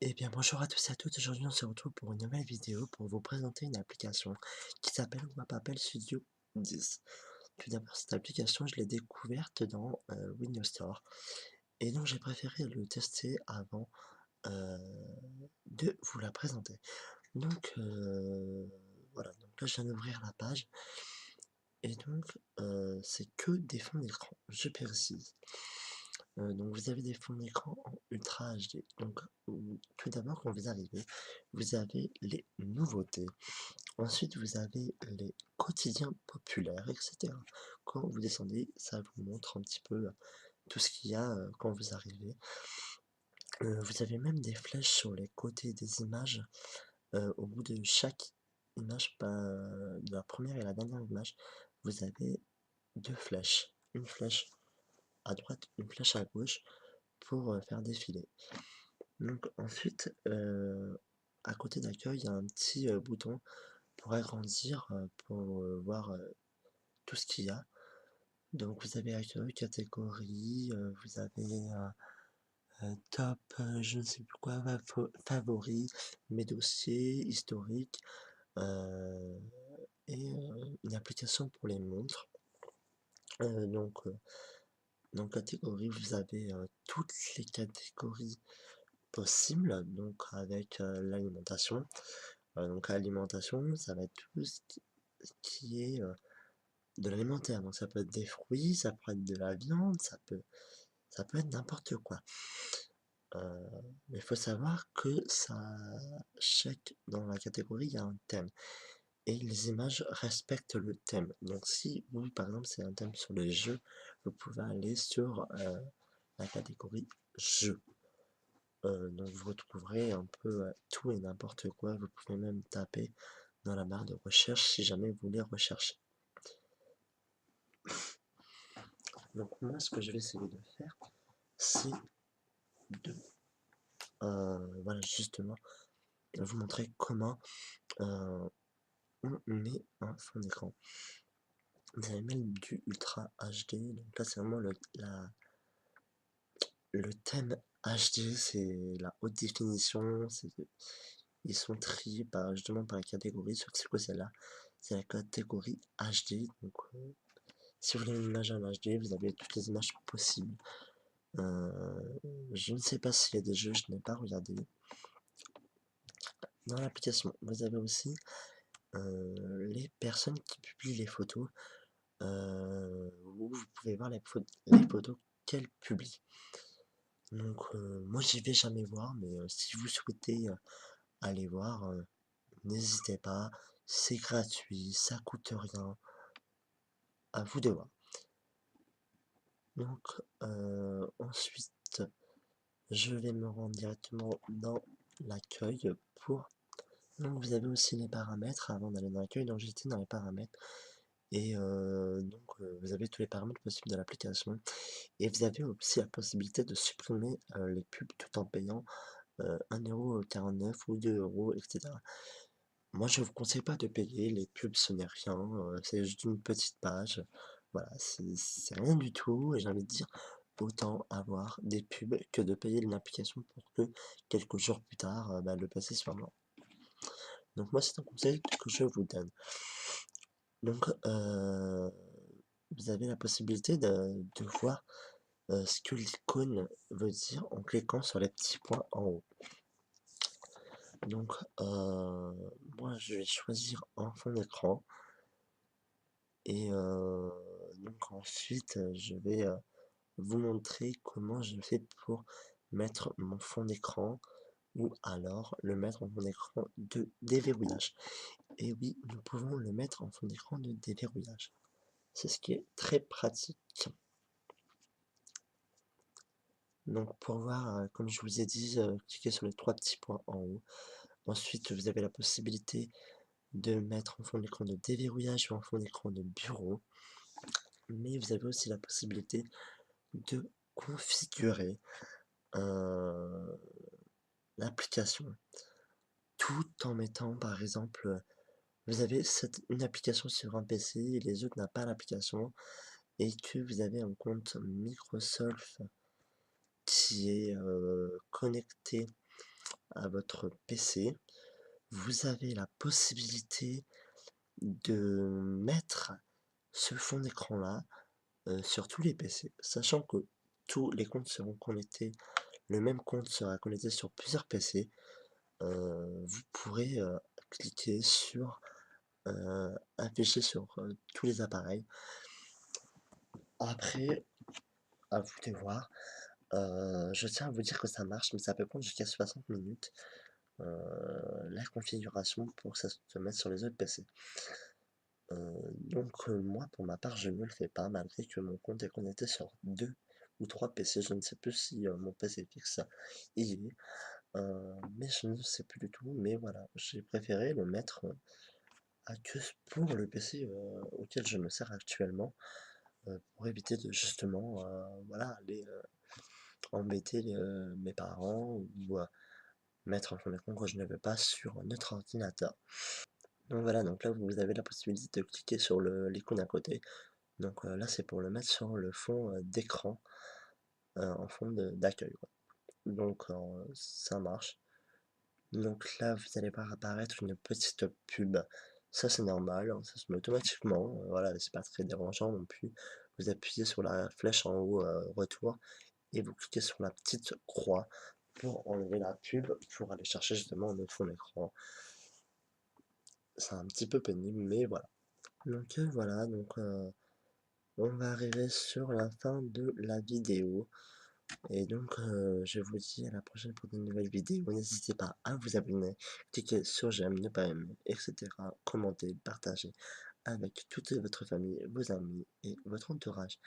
Eh bien bonjour à tous et à toutes, aujourd'hui on se retrouve pour une nouvelle vidéo pour vous présenter une application qui s'appelle WebAppel Studio 10. Tout d'abord cette application je l'ai découverte dans Windows Store et donc j'ai préféré le tester avant euh, de vous la présenter. Donc voilà, donc là je viens d'ouvrir la page et donc c'est que des fonds d'écran, je précise. Donc vous avez des fonds d'écran en Ultra HD. Donc tout d'abord quand vous arrivez, vous avez les nouveautés. Ensuite vous avez les quotidiens populaires, etc. Quand vous descendez, ça vous montre un petit peu tout ce qu'il y a quand vous arrivez. Vous avez même des flèches sur les côtés des images. Au bout de chaque image, de la première et la dernière image, vous avez deux flèches. Une flèche à droite, une flèche à gauche pour faire défiler. Donc ensuite, à côté d'accueil, il y a un petit bouton pour agrandir, pour voir tout ce qu'il y a. Donc vous avez accueil, catégorie, vous avez top, je ne sais plus quoi, favori, mes dossiers, historique, euh, et une application pour les montres. Donc dans catégorie, vous avez toutes les catégories possibles, donc avec l'alimentation. Donc l'alimentation, ça va être tout ce qui est de l'alimentaire. Donc ça peut être des fruits, ça peut être de la viande, ça peut être n'importe quoi. Mais il faut savoir que dans la catégorie, il y a un thème. Et les images respectent le thème. Donc si vous, par exemple, c'est un thème sur les jeux, vous pouvez aller sur la catégorie jeux. Donc vous retrouverez un peu tout et n'importe quoi. Vous pouvez même taper dans la barre de recherche si jamais vous voulez rechercher. Donc moi ce que je vais essayer de faire, c'est de voilà justement vous montrer comment on met un fond d'écran. Vous avez même du Ultra HD, donc là c'est vraiment le thème HD, c'est la haute définition, ils sont triés justement par la catégorie, sur c'est quoi celle-là? C'est la catégorie HD, donc si vous voulez une image en HD, vous avez toutes les images possibles. Je ne sais pas s'il y a des jeux, je n'ai pas regardé. Dans l'application, vous avez aussi les personnes qui publient les photos, où vous pouvez voir les photos qu'elles publient. Donc moi j'y vais jamais voir, mais si vous souhaitez aller voir, n'hésitez pas, c'est gratuit, ça coûte rien, à vous de voir. Donc ensuite, je vais me rendre directement dans l'accueil pour... Donc vous avez aussi les paramètres avant d'aller dans l'accueil, donc j'étais dans les paramètres, et donc vous avez tous les paramètres possibles de l'application, et vous avez aussi la possibilité de supprimer les pubs tout en payant 1,49 € ou 2 €, etc. Moi, je vous conseille pas de payer, les pubs ce n'est rien, c'est juste une petite page, voilà, c'est rien du tout, et j'ai envie de dire, autant avoir des pubs que de payer une application pour que quelques jours plus tard, le PC soit mort. Donc moi, c'est un conseil que je vous donne. Donc, vous avez la possibilité de voir ce que l'icône veut dire en cliquant sur les petits points en haut. Donc, moi, je vais choisir un fond d'écran. Et donc ensuite, je vais vous montrer comment je fais pour mettre mon fond d'écran ou alors le mettre en fond d'écran de déverrouillage. Et oui, nous pouvons le mettre en fond d'écran de déverrouillage. C'est ce qui est très pratique. Donc pour voir, comme je vous ai dit, cliquez sur les trois petits points en haut. Ensuite, vous avez la possibilité de mettre en fond d'écran de déverrouillage ou en fond d'écran de bureau. Mais vous avez aussi la possibilité de configurer l'application tout en mettant par exemple, vous avez une application sur un PC et les autres n'ont pas l'application, et que vous avez un compte Microsoft qui est connecté à votre PC, vous avez la possibilité de mettre ce fond d'écran-là sur tous les PC, sachant que tous les comptes seront connectés, le même compte sera connecté sur plusieurs PC. Vous pourrez cliquer sur afficher sur tous les appareils. Après, à vous de voir. Je tiens à vous dire que ça marche, mais ça peut prendre jusqu'à 60 minutes la configuration pour que ça se mette sur les autres PC. Donc moi, pour ma part, je ne le fais pas, malgré que mon compte est connecté sur 2 ou 3 PC. Je ne sais plus si mon PC fixe y est, mais je ne sais plus du tout. Mais voilà, j'ai préféré le mettre à que pour le PC auquel je me sers actuellement, pour éviter de justement voilà, aller embêter mes parents ou mettre un fond d'écran que je ne veux pas sur notre ordinateur. Donc voilà, donc là vous avez la possibilité de cliquer sur l'icône à côté. Donc là c'est pour le mettre sur le fond d'écran, en fond d'accueil. Donc ça marche. Donc là vous allez voir apparaître une petite pub. Ça c'est normal, hein, ça se met automatiquement. Voilà, c'est pas très dérangeant non plus. Vous appuyez sur la flèche en haut, retour, et vous cliquez sur la petite croix pour enlever la pub, pour aller chercher justement notre fond d'écran. C'est un petit peu pénible, mais voilà. Donc voilà, donc on va arriver sur la fin de la vidéo. Et donc je vous dis à la prochaine pour de nouvelles vidéos. N'hésitez pas à vous abonner, cliquer sur j'aime, ne pas aimer, etc. Commenter, partager avec toute votre famille, vos amis et votre entourage.